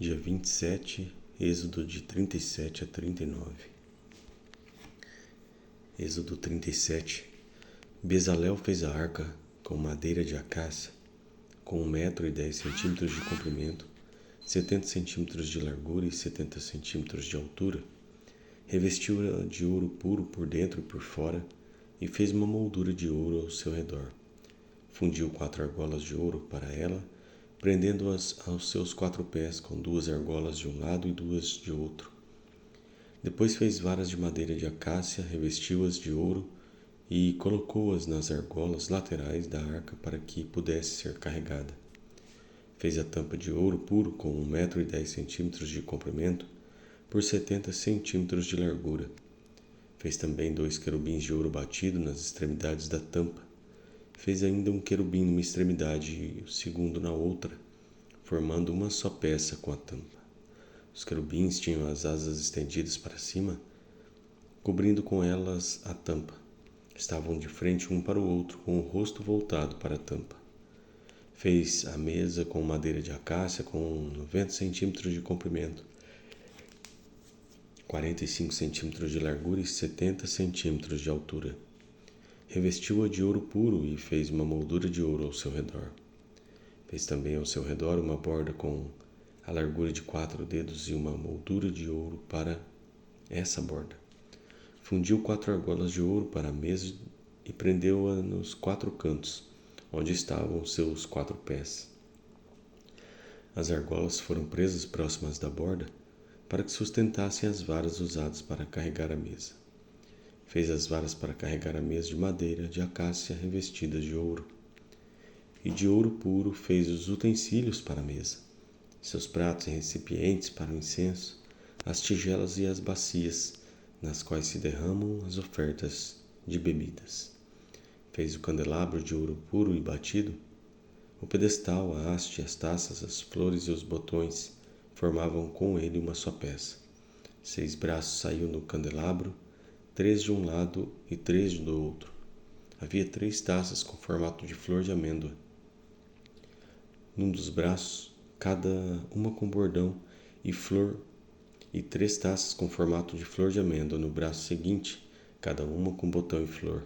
Dia 27, Êxodo de 37 a 39. Êxodo 37. Bezalel fez a arca com madeira de acácia, com 1,10 m de comprimento, 70 centímetros de largura e 70 centímetros de altura. Revestiu-a de ouro puro por dentro e por fora, e fez uma moldura de ouro ao seu redor. Fundiu 4 argolas de ouro para ela, prendendo-as aos seus 4 pés com 2 argolas de um lado e 2 de outro. Depois fez varas de madeira de acácia, revestiu-as de ouro e colocou-as nas argolas laterais da arca para que pudesse ser carregada. Fez a tampa de ouro puro com 1,10 m de comprimento por 70 centímetros de largura. Fez também 2 querubins de ouro batido nas extremidades da tampa. Fez ainda um querubim numa extremidade e o segundo na outra, formando uma só peça com a tampa. Os querubins tinham as asas estendidas para cima, cobrindo com elas a tampa. Estavam de frente um para o outro, com o rosto voltado para a tampa. Fez a mesa com madeira de acácia com 90 centímetros de comprimento, 45 centímetros de largura e 70 centímetros de altura. Revestiu-a de ouro puro e fez uma moldura de ouro ao seu redor. Fez também ao seu redor uma borda com a largura de 4 dedos e uma moldura de ouro para essa borda. Fundiu 4 argolas de ouro para a mesa e prendeu-a nos 4 cantos, onde estavam os seus 4 pés. As argolas foram presas próximas da borda para que sustentassem as varas usadas para carregar a mesa. Fez as varas para carregar a mesa de madeira de acácia revestidas de ouro. E de ouro puro fez os utensílios para a mesa, seus pratos e recipientes para o incenso, as tigelas e as bacias, nas quais se derramam as ofertas de bebidas. Fez o candelabro de ouro puro e batido. O pedestal, a haste, as taças, as flores e os botões formavam com ele uma só peça. 6 braços saíam do candelabro, 3 de um lado e 3 do outro. Havia 3 taças com formato de flor de amêndoa. Num dos braços, cada uma com bordão e flor, e 3 taças com formato de flor de amêndoa no braço seguinte, cada uma com botão e flor.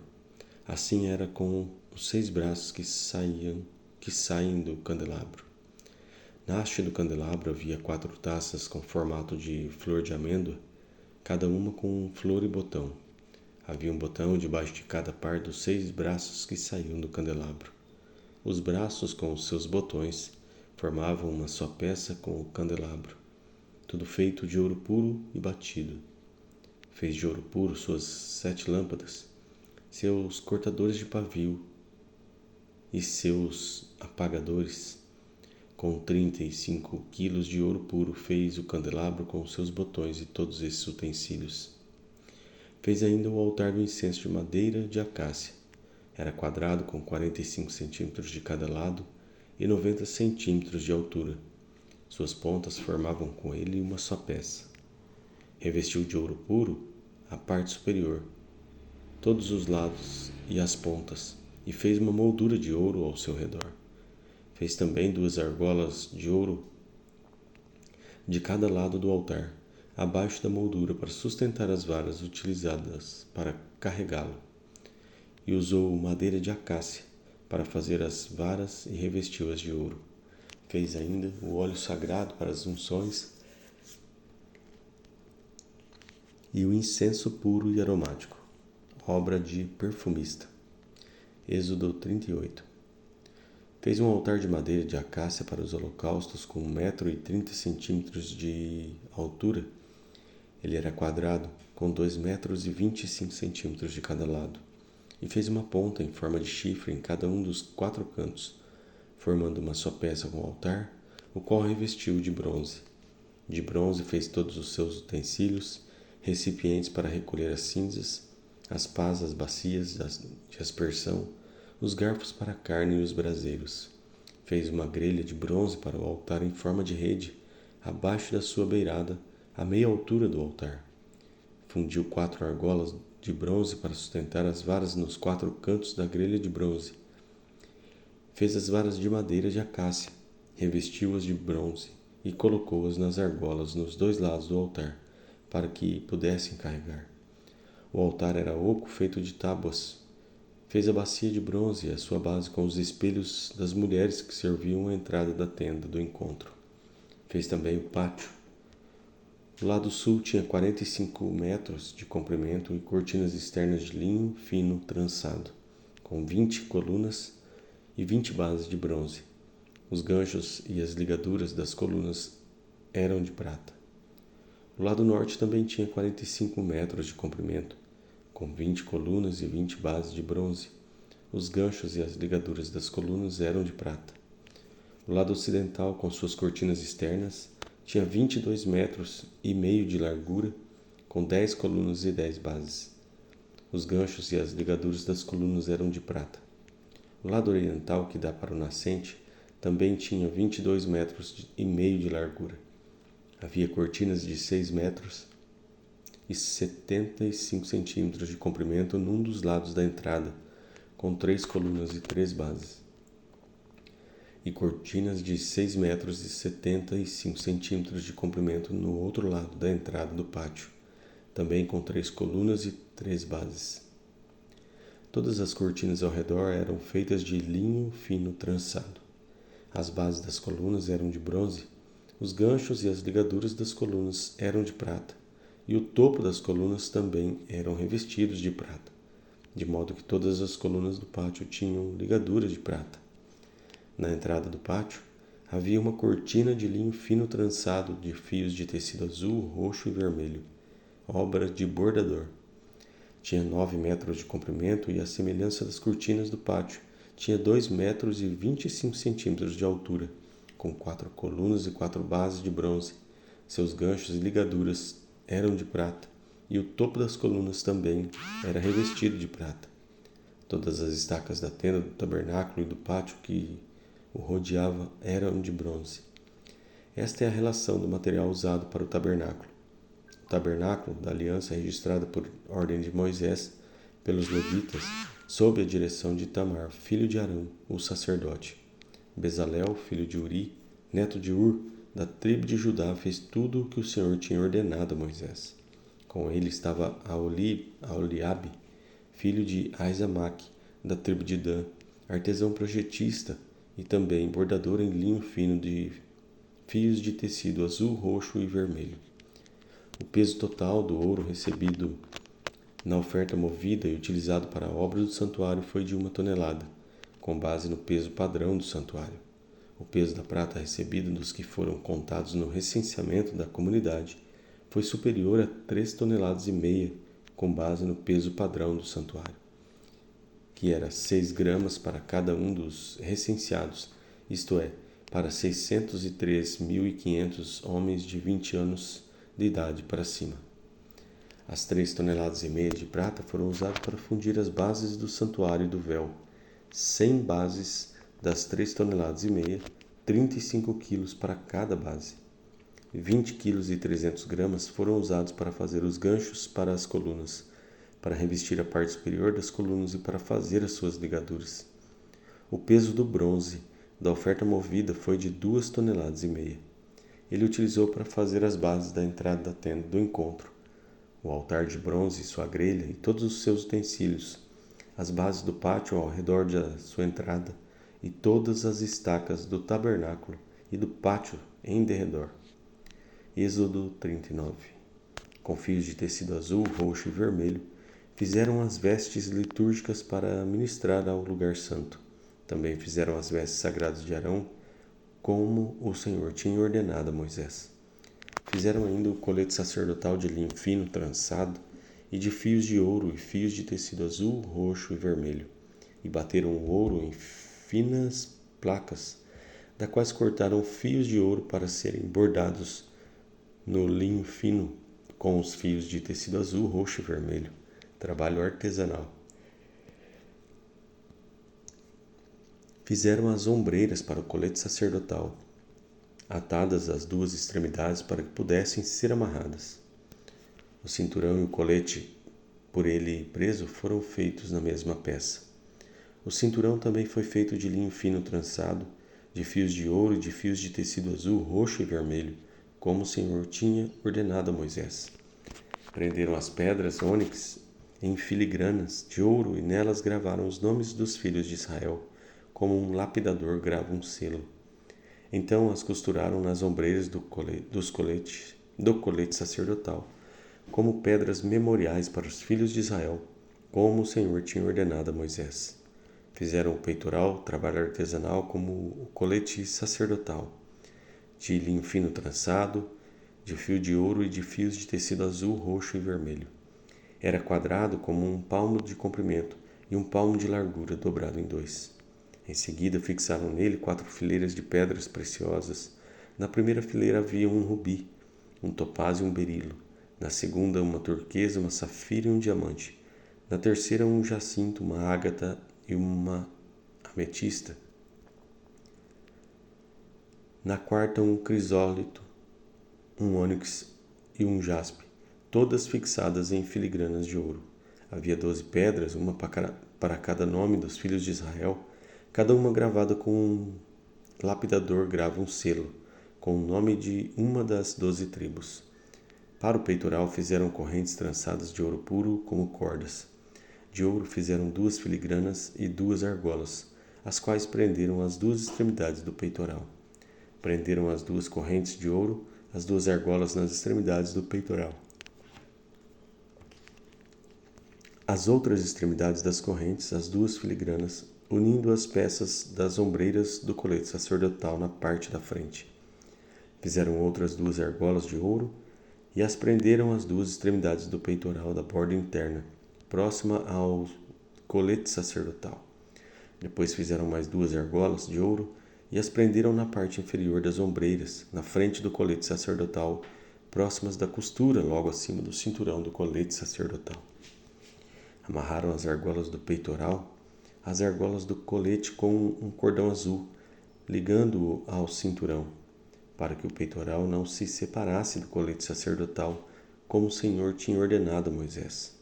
Assim era com os 6 braços que saem do candelabro. Na haste do candelabro havia 4 taças com formato de flor de amêndoa, cada uma com flor e botão. Havia um botão debaixo de cada par dos 6 braços que saíam do candelabro. Os braços com os seus botões formavam uma só peça com o candelabro, tudo feito de ouro puro e batido. Fez de ouro puro suas 7 lâmpadas, seus cortadores de pavio e seus apagadores. Com 35 quilos de ouro puro fez o candelabro com seus botões e todos esses utensílios. Fez ainda o altar do incenso de madeira de acácia. Era quadrado com 45 centímetros de cada lado e 90 centímetros de altura. Suas pontas formavam com ele uma só peça. Revestiu de ouro puro a parte superior, todos os lados e as pontas, e fez uma moldura de ouro ao seu redor. Fez também 2 argolas de ouro de cada lado do altar, abaixo da moldura, para sustentar as varas utilizadas para carregá-lo. E usou madeira de acácia para fazer as varas e revestiu-as de ouro. Fez ainda o óleo sagrado para as unções e o incenso puro e aromático, obra de perfumista. Êxodo 38. Fez um altar de madeira de acácia para os holocaustos com 1,30 m de altura. Ele era quadrado, com 2,25 m de cada lado, e fez uma ponta em forma de chifre em cada um dos 4 cantos, formando uma só peça com o altar, o qual revestiu de bronze. De bronze fez todos os seus utensílios, recipientes para recolher as cinzas, as pás, as bacias de aspersão, os garfos para a carne e os braseiros. Fez uma grelha de bronze para o altar em forma de rede, abaixo da sua beirada, à meia altura do altar. Fundiu 4 argolas de bronze para sustentar as varas nos 4 cantos da grelha de bronze. Fez as varas de madeira de acácia, revestiu-as de bronze e colocou-as nas argolas nos 2 lados do altar, para que pudessem carregar. O altar era oco feito de tábuas. Fez a bacia de bronze e a sua base com os espelhos das mulheres que serviam à entrada da tenda do encontro. Fez também o pátio. O lado sul tinha 45 metros de comprimento e cortinas externas de linho fino trançado, com 20 colunas e 20 bases de bronze. Os ganchos e as ligaduras das colunas eram de prata. O lado norte também tinha 45 metros de comprimento, com 20 colunas e 20 bases de bronze. Os ganchos e as ligaduras das colunas eram de prata. O lado ocidental, com suas cortinas externas, tinha 22 metros e meio de largura, com 10 colunas e 10 bases. Os ganchos e as ligaduras das colunas eram de prata. O lado oriental, que dá para o nascente, também tinha 22 metros e meio de largura. Havia cortinas de 6 metros e 75 centímetros de comprimento num dos lados da entrada, com 3 colunas e 3 bases, e cortinas de 6 metros e 75 centímetros de comprimento no outro lado da entrada do pátio, também com 3 colunas e 3 bases. Todas as cortinas ao redor eram feitas de linho fino trançado. As bases das colunas eram de bronze, os ganchos e as ligaduras das colunas eram de prata, e o topo das colunas também eram revestidos de prata, de modo que todas as colunas do pátio tinham ligaduras de prata. Na entrada do pátio havia uma cortina de linho fino trançado de fios de tecido azul, roxo e vermelho, obra de bordador. Tinha 9 metros de comprimento e, à semelhança das cortinas do pátio, tinha 2 metros e 25 centímetros de altura, com 4 colunas e 4 bases de bronze. Seus ganchos e ligaduras eram de prata, e o topo das colunas também era revestido de prata. Todas as estacas da tenda do tabernáculo e do pátio que o rodeava eram de bronze. Esta é a relação do material usado para o tabernáculo. O tabernáculo da aliança registrada por ordem de Moisés pelos levitas, sob a direção de Itamar, filho de Arão, o sacerdote. Bezalel, filho de Uri, neto de Ur, da tribo de Judá, fez tudo o que o Senhor tinha ordenado a Moisés. Com ele estava Aholiabe, filho de Aizamaque, da tribo de Dan, artesão projetista e também bordador em linho fino de fios de tecido azul, roxo e vermelho. O peso total do ouro recebido na oferta movida e utilizado para a obra do santuário foi de 1 tonelada, com base no peso padrão do santuário. O peso da prata recebido dos que foram contados no recenseamento da comunidade foi superior a 3,5 toneladas, com base no peso padrão do santuário, que era 6 gramas para cada um dos recenseados, isto é, para 603.500 homens de 20 anos de idade para cima. As 3,5 toneladas de prata foram usadas para fundir as bases do santuário e do véu. 100 bases das 3,5 toneladas, 35 quilos para cada base. 20 quilos e 300 gramas foram usados para fazer os ganchos para as colunas, para revestir a parte superior das colunas e para fazer as suas ligaduras. O peso do bronze da oferta movida foi de 2,5 toneladas. Ele utilizou para fazer as bases da entrada da tenda do encontro, o altar de bronze, sua grelha e todos os seus utensílios, as bases do pátio ao redor da sua entrada e todas as estacas do tabernáculo e do pátio em derredor. Êxodo 39. Com fios de tecido azul, roxo e vermelho, fizeram as vestes litúrgicas para ministrar ao lugar santo. Também fizeram as vestes sagradas de Arão, como o Senhor tinha ordenado a Moisés. Fizeram ainda o colete sacerdotal de linho fino trançado e de fios de ouro e fios de tecido azul, roxo e vermelho, e bateram o ouro em finas placas, da quais cortaram fios de ouro para serem bordados no linho fino com os fios de tecido azul, roxo e vermelho, trabalho artesanal. Fizeram as ombreiras para o colete sacerdotal, atadas às 2 extremidades para que pudessem ser amarradas. O cinturão e o colete por ele preso foram feitos na mesma peça. O cinturão também foi feito de linho fino trançado, de fios de ouro e de fios de tecido azul, roxo e vermelho, como o Senhor tinha ordenado a Moisés. Prenderam as pedras ônix em filigranas de ouro e nelas gravaram os nomes dos filhos de Israel, como um lapidador grava um selo. Então as costuraram nas ombreiras do colete sacerdotal, como pedras memoriais para os filhos de Israel, como o Senhor tinha ordenado a Moisés. Fizeram o peitoral, trabalho artesanal, como o colete sacerdotal, de linho fino trançado, de fio de ouro e de fios de tecido azul, roxo e vermelho. Era quadrado como um palmo de comprimento e um palmo de largura, dobrado em 2. Em seguida fixaram nele 4 fileiras de pedras preciosas. Na primeira fileira havia um rubi, um topázio e um berilo. Na segunda, uma turquesa, uma safira e um diamante. Na terceira, um jacinto, uma ágata e uma ametista. Na quarta, um crisólito, um ônix e um jaspe, todas fixadas em filigranas de ouro. Havia 12 pedras, uma para cada nome dos filhos de Israel, cada uma gravada com um lapidador grava um selo, com o nome de uma das 12 tribos. Para o peitoral fizeram correntes trançadas de ouro puro como cordas. De ouro fizeram 2 filigranas e 2 argolas, as quais prenderam as 2 extremidades do peitoral. Prenderam as 2 correntes de ouro, as 2 argolas nas extremidades do peitoral. As outras extremidades das correntes, as 2 filigranas, unindo as peças das ombreiras do colete sacerdotal na parte da frente. Fizeram outras 2 argolas de ouro e as prenderam às 2 extremidades do peitoral da borda interna, próxima ao colete sacerdotal. Depois fizeram mais 2 argolas de ouro e as prenderam na parte inferior das ombreiras, na frente do colete sacerdotal, próximas da costura, logo acima do cinturão do colete sacerdotal. Amarraram as argolas do peitoral às argolas do colete com um cordão azul, ligando-o ao cinturão, para que o peitoral não se separasse do colete sacerdotal, como o Senhor tinha ordenado a Moisés.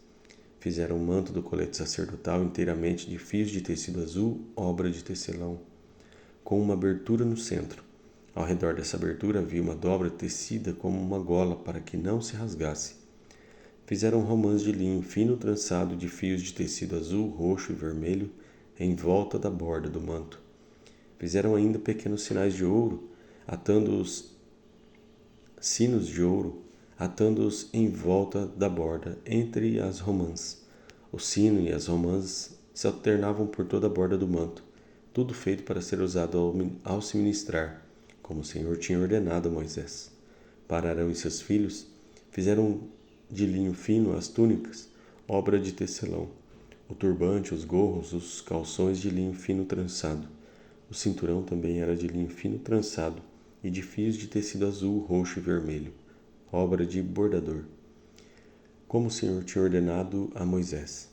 Fizeram o manto do colete sacerdotal inteiramente de fios de tecido azul, obra de tecelão, com uma abertura no centro. Ao redor dessa abertura havia uma dobra tecida como uma gola para que não se rasgasse. Fizeram romãs de linho fino trançado de fios de tecido azul, roxo e vermelho em volta da borda do manto. Fizeram ainda pequenos sinais de ouro, atando-os em volta da borda, entre as romãs. O sino e as romãs se alternavam por toda a borda do manto, tudo feito para ser usado ao se ministrar, como o Senhor tinha ordenado a Moisés. Para Arão e seus filhos, fizeram de linho fino as túnicas, obra de tecelão, o turbante, os gorros, os calções de linho fino trançado. O cinturão também era de linho fino trançado e de fios de tecido azul, roxo e vermelho, obra de bordador, como o Senhor tinha ordenado a Moisés.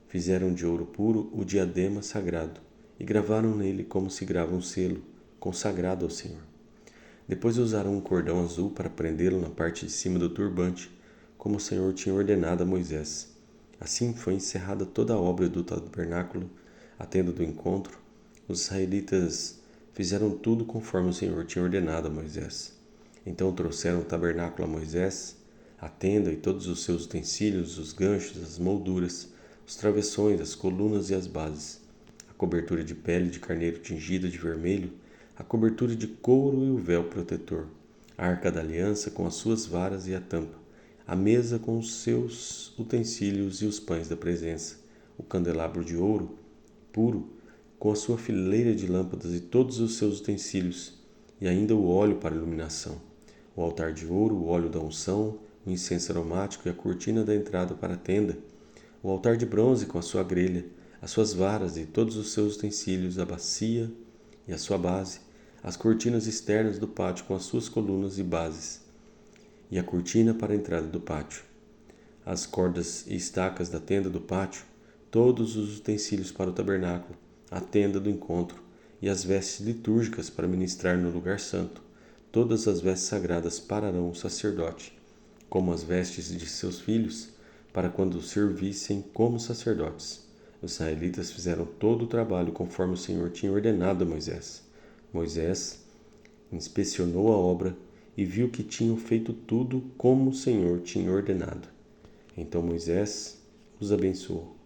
Fizeram de ouro puro o diadema sagrado e gravaram nele como se grava um selo, consagrado ao Senhor. Depois usaram um cordão azul para prendê-lo na parte de cima do turbante, como o Senhor tinha ordenado a Moisés. Assim foi encerrada toda a obra do tabernáculo, a tenda do encontro. Os israelitas fizeram tudo conforme o Senhor tinha ordenado a Moisés. Então trouxeram o tabernáculo a Moisés, a tenda e todos os seus utensílios, os ganchos, as molduras, os travessões, as colunas e as bases, a cobertura de pele de carneiro tingida de vermelho, a cobertura de couro e o véu protetor, a arca da aliança com as suas varas e a tampa, a mesa com os seus utensílios e os pães da presença, o candelabro de ouro puro com a sua fileira de lâmpadas e todos os seus utensílios, e ainda o óleo para iluminação, o altar de ouro, o óleo da unção, o incenso aromático e a cortina da entrada para a tenda, o altar de bronze com a sua grelha, as suas varas e todos os seus utensílios, a bacia e a sua base, as cortinas externas do pátio com as suas colunas e bases, e a cortina para a entrada do pátio, as cordas e estacas da tenda do pátio, todos os utensílios para o tabernáculo, a tenda do encontro e as vestes litúrgicas para ministrar no lugar santo, todas as vestes sagradas para Arão, o sacerdote, como as vestes de seus filhos, para quando servissem como sacerdotes. Os israelitas fizeram todo o trabalho conforme o Senhor tinha ordenado a Moisés. Moisés inspecionou a obra e viu que tinham feito tudo como o Senhor tinha ordenado. Então Moisés os abençoou.